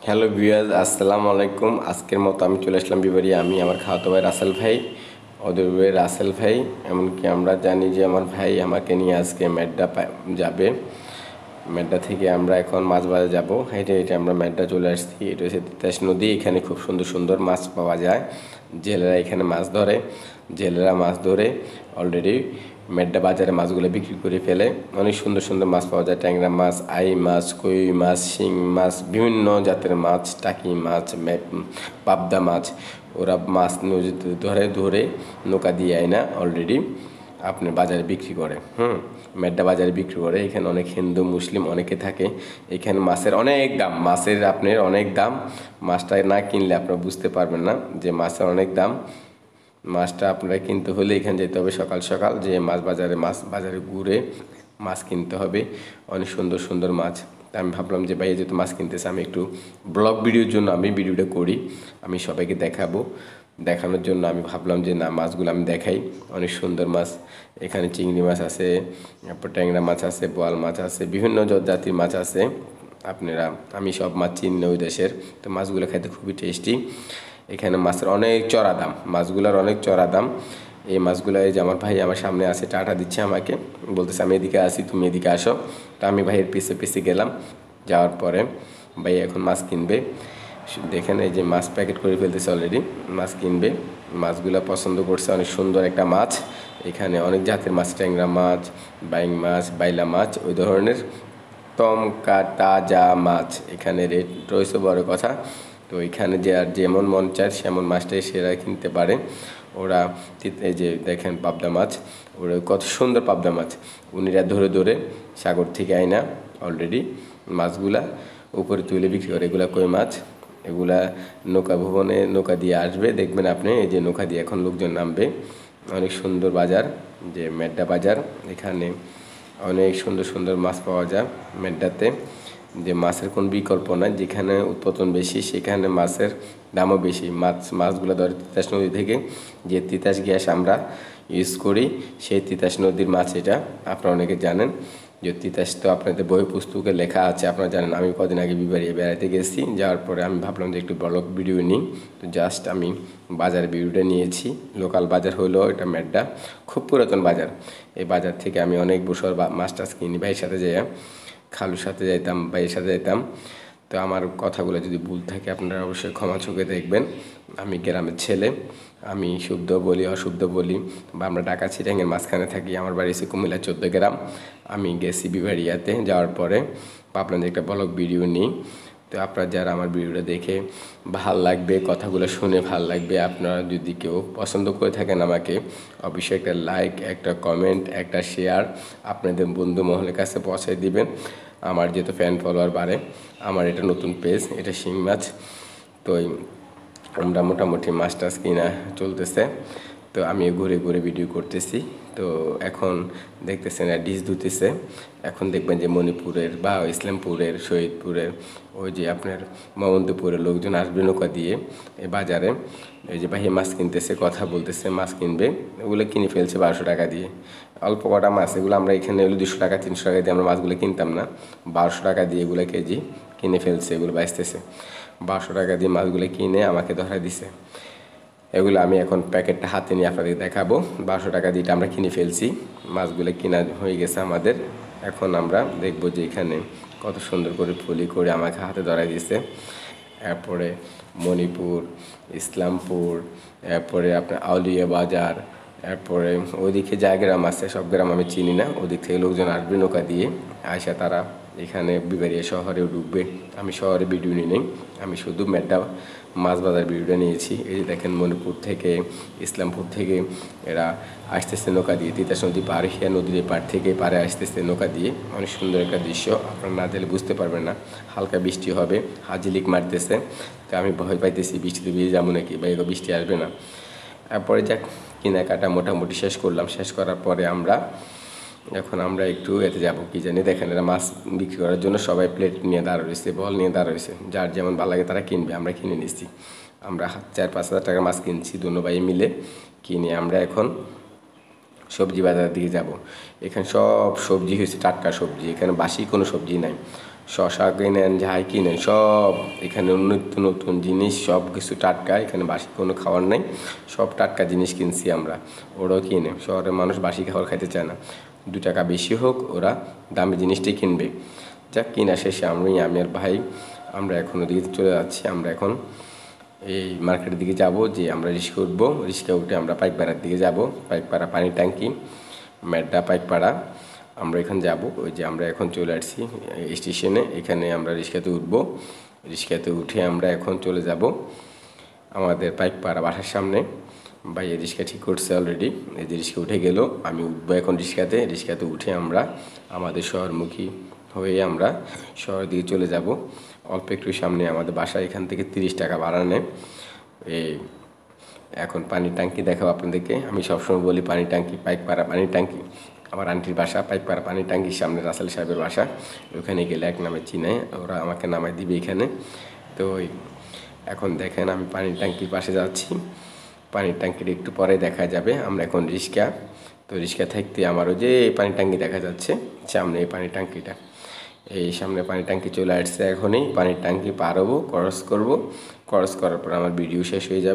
Hello viewers, আসসালামু আলাইকুম। আজকের মতো আমি চলে আসলাম বিবাড়ি। আমি আমার খাওয়াতো ভাই রাসেল ভাই, ওদের ভাই রাসেল ভাই, এমনকি আমরা জানি যে আমার ভাই আমাকে নিয়ে আজকে মেড্ডা যাবে। মেড্ডা থেকে আমরা এখন মাছ বাজার যাব। হেঁটে হেঁটে আমরা মেড্ডা চলে আসছি। এটা হচ্ছে তিতাস নদী। এখানে খুব সুন্দর সুন্দর মাছ পাওয়া যায়। জেলেরা এখানে মাছ ধরে। জেলেরা মাছ ধরে অলরেডি মেড্ডা বাজারে মাছগুলো বিক্রি করে ফেলে। অনেক সুন্দর সুন্দর মাছ পাওয়া যায়। ট্যাংরা মাছ, আই মাছ, কই মাছ, শিং মাছ, বিভিন্ন জাতের মাছ, টাকি মাছ, পাবদা মাছ। ওরা মাছ নদীতে ধরে ধরে নৌকা দিয়ে আয় না অলরেডি আপনার বাজারে বিক্রি করে। মেড্ডা বাজারে বিক্রি করে। এখানে অনেক হিন্দু মুসলিম অনেকে থাকে। এখানে মাছের অনেক দাম, মাছের আপনার অনেক দাম। মাছটা না কিনলে আপনারা বুঝতে পারবেন না যে মাছের অনেক দাম। মাছটা আপনারা কিনতে হলে এখানে যেতে হবে সকাল সকাল, যে মাছ বাজারে ঘুরে মাছ কিনতে হবে। অনেক সুন্দর সুন্দর মাছ। আমি ভাবলাম যে ভাই যেহেতু মাছ কিনতেছে, আমি একটু ব্লগ ভিডিওর জন্য আমি ভিডিওটা করি, আমি সবাইকে দেখাবো। দেখানোর জন্য আমি ভাবলাম যে না, মাছগুলো আমি দেখাই। অনেক সুন্দর মাছ। এখানে চিংড়ি মাছ আছে, তারপর ট্যাংরা মাছ আছে, বোয়াল মাছ আছে, বিভিন্ন জাতির মাছ আছে। আপনারা, আমি সব মাছ চিনি না ওই দেশের, তো মাছগুলো খাইতে খুবই টেস্টি। এখানে মাছের অনেক চড়া দাম, মাছগুলোর অনেক চড়া দাম। এই মাছগুলো, এই যে আমার ভাই আমার সামনে আছে, টাটা দিচ্ছে আমাকে, বলতেছে আমি এদিকে আসি, তুমি এদিকে আসো। তো আমি ভাইয়ের পিছে পিছে গেলাম। যাওয়ার পরে ভাই এখন মাছ কিনবে। দেখেন এই যে মাছ প্যাকেট করে ফেলতেছে অলরেডি, মাছ কিনবে। মাছগুলো পছন্দ করছে, অনেক সুন্দর একটা মাছ। এখানে অনেক জাতের মাছ, ট্যাংরা মাছ, বাইং মাছ, বাইলা মাছ, ওই ধরনের তমকা তাজা মাছ। এখানে রেট রয়েছে বড় কথা। তো এখানে যে আর যেমন মন চায় সেমন মাছটাই সেরা কিনতে পারে ওরা। এই যে দেখেন পাবদা মাছ, ওরা কত সুন্দর পাবদা মাছ। উনিরা ধরে ধরে সাগর থেকে আয়না অলরেডি মাছগুলা উপরে তুলে বিক্রি করে। এগুলা কই মাছ, এগুলা নৌকা ভবনে নৌকা দিয়ে আসবে, দেখবেন আপনি। এই যে নৌকা দিয়ে এখন লোকজন নামবে। অনেক সুন্দর বাজার, যে মেড্ডা বাজার। এখানে অনেক সুন্দর সুন্দর মাছ পাওয়া যায় মেড্ডাতে। যে মাছের কোনো বিকল্প নাই, যেখানে উৎপাদন বেশি সেখানে মাছের দামও বেশি। মাছগুলো ধরে তিতাস নদী থেকে, যে তিতাস গ্যাস আমরা ইউজ করি, সেই তিতাস নদীর মাছ এটা। আপনারা অনেকে জানেন যে তিতাস তো আপনাদের বই পুস্তকে লেখা আছে, আপনারা জানেন। আমি কদিন আগে বিবাড়িয়ে বেড়াতে গেছি, যাওয়ার পরে আমি ভাবলাম যে একটু ব্লগ ভিডিও নিই। তো জাস্ট আমি বাজার ভিডিওটা নিয়েছি। লোকাল বাজার হলো এটা মেড্ডা, খুব পুরাতন বাজার। এই বাজার থেকে আমি অনেক বছর মাছ টাছ কিনি। ভাইয়ের সাথে যাই, খালুর সাথে যাইতাম, ভাইয়ের সাথে যাইতাম। তো আমার কথাগুলো যদি ভুল থাকে আপনারা অবশ্যই ক্ষমা চোখে দেখবেন। আমি গ্রামের ছেলে, আমি শুদ্ধ বলি অশুদ্ধ বলি, বা আমরা ঢাকা চিটাঙের মাঝখানে থাকি। আমার বাড়ি হচ্ছে কুমিল্লা 14 গ্রাম। আমি গেছি বিবাড়িয়াতে, যাওয়ার পরে ভাবলাম যে একটা ব্লগ ভিডিও নিই। তো আপনারা যারা আমার ভিডিওটা দেখে ভাল লাগবে, কথাগুলো শুনে ভাল লাগবে, আপনারা যদি কেউ পছন্দ করে থাকেন আমাকে, অবশ্যই একটা লাইক, একটা কমেন্ট, একটা শেয়ার আপনাদের বন্ধু মহলের কাছে পৌঁছায় দিবেন। আমার যেহেতু ফ্যান ফলোয়ার বাড়ে। আমার এটা নতুন পেজ, এটা শিং মাছ। তো আমরা মোটামুটি মাছ টাছ কিনা চলতেছে। তো আমি ঘুরে ঘুরে ভিডিও করতেছি। তো এখন দেখতেছেন ডিশ ধুতেছে। এখন দেখবেন যে মণিপুরের বা ইসলামপুরের, শহীদপুরের, ওই যে আপনার মমন্তপুরের লোকজন আসবে নৌকা দিয়ে এই বাজারে। এই যে ভাই মাছ কিনতেছে, কথা বলতেছে, মাছ কিনবে। ওগুলো কিনে ফেলছে 1200 টাকা দিয়ে। অল্প কটা মাছ, এগুলো আমরা এখানে এগুলো 200 টাকা 300 টাকা দিয়ে আমরা মাছগুলো কিনতাম না। 1200 টাকা দিয়ে এগুলো কেজি কিনে ফেলছে, এগুলো বাঁচতেছে। 1200 টাকা দিয়ে মাছগুলো কিনে আমাকে ধরা দিছে। এগুলো আমি এখন প্যাকেটটা হাতে নিয়ে আপনাদের দেখাবো। 1200 টাকা দিয়ে আমরা কিনে ফেলছি, মাছগুলো কিনা হয়ে গেছে আমাদের। এখন আমরা দেখবো যে এখানে কত সুন্দর করে ফলি করে আমাকে হাতে ধরাই দিছে। এরপরে মণিপুর, ইসলামপুর, এরপরে আপনার আউলিয়া বাজার, এরপরে ওইদিকে যা গ্রাম আছে সব গ্রাম আমি চিনি না। ওদিক থেকে লোকজন আসবে নৌকা দিয়ে, আসা তারা এখানে বিবাড়িয়া শহরেও ঢুকবে। আমি শহরে ভিডিও নিই নেই, আমি শুধু মেড্ডা মাছ বাজার ভিডিওটা নিয়েছি। এই যে দেখেন মণিপুর থেকে, ইসলামপুর থেকে এরা আসতেছে নৌকা দিয়ে, তিতাস নদী পার হয়ে নদীর পার থেকে পারে আসতেছে নৌকা দিয়ে। অনেক সুন্দর একটা দৃশ্য, আপনারা না দিলে বুঝতে পারবেন না। হালকা বৃষ্টি হবে, হাজিলিক মারতেছে। তো আমি ভয় পাইতেছি বৃষ্টিতে ভিজে যাবো নাকি, বা এগো বৃষ্টি আসবে না। তারপরে যাক, কেনাকাটা মোটামুটি শেষ করলাম। শেষ করার পরে এখন আমরা একটু এতে যাবো, কি জানি। দেখেন এরা মাছ বিক্রি করার জন্য সবাই প্লেট নিয়ে দাঁড়া রয়েছে, বল নিয়ে দাঁড়া রয়েছে। যার যেমন ভালো লাগে তারা কিনবে, আমরা কিনে নিচ্ছি। আমরা 4-5 হাজার টাকা মাছ কিনছি দুনো ভাই মিলে। কিনে আমরা এখন সবজি বাজারের দিকে যাব। এখানে সব সবজি হয়েছে টাটকা সবজি, এখানে বাসি কোনো সবজি নাই। শশা কিনেন, যাই কিনেন সব এখানে নিত্য নতুন জিনিস, সব কিছু টাটকা। এখানে বাসি কোনো খাবার নাই, সব টাটকা জিনিস কিনছি আমরা। ওরাও কিনে, শহরের মানুষ বাসি খাবার খাইতে চায় না, 2 টাকা বেশি হোক ওরা দামি জিনিসটাই কিনবে। যাক, কিনা শেষে আমি আর ভাই আমরা এখন ওদিকে চলে যাচ্ছি। আমরা এখন এই মার্কেটের দিকে যাব, যে আমরা রিক্সা উঠবো, রিক্সা উঠে আমরা পাইকপাড়ার দিকে যাব। পাইকপাড়া পানি ট্যাঙ্কি, মেড্ডা পাইকপাড়া আমরা এখানে যাব। ওই যে আমরা এখন চলে আসছি স্টেশনে, এখানে আমরা রিক্সাতে উঠবো। রিক্সাতে উঠে আমরা এখন চলে যাব আমাদের পাইকপাড়া বাসার সামনে। ভাই এই রিক্সা ঠিক করছে অলরেডি, এই যে রিক্সা উঠে গেল। আমি উঠবো এখন রিক্সাতে। রিক্সাতে উঠে আমরা আমাদের শহরমুখী হয়ে আমরা শহরের দিকে চলে যাব। অল্প একটু সামনে আমাদের বাসা, এখান থেকে 30 টাকা ভাড়া নেয়। এই এখন পানির ট্যাঙ্কি দেখাবো আপনাদেরকে। আমি সবসময় বলি পানির ট্যাঙ্কি, পাইকপাড়া পানির ট্যাঙ্কি। আমার আন্টির বাসা পাইকপাড়া পানির ট্যাঙ্কির সামনে, রাসেল সাহেবের বাসা। ওখানে গেলে এক নামে চিনায়, ওরা আমাকে নামাই দিবে এখানে। তো এখন দেখেন আমি পানির ট্যাঙ্কির পাশে যাচ্ছি। পানির ট্যাঙ্কির একটু পরে দেখা যাবে। আমরা এখন রিক্সা, তো রিক্সা থাকতে আমারও যে পানির ট্যাঙ্কি দেখা যাচ্ছে সামনে, এই পানির ট্যাঙ্কিটা, এই সামনে পানির ট্যাঙ্কি চলে আসছে। এখনই পানির ট্যাঙ্কি পার হবো, ক্রস করবো। ক্রস করার পর আমার ভিডিও শেষ হয়ে যাবে।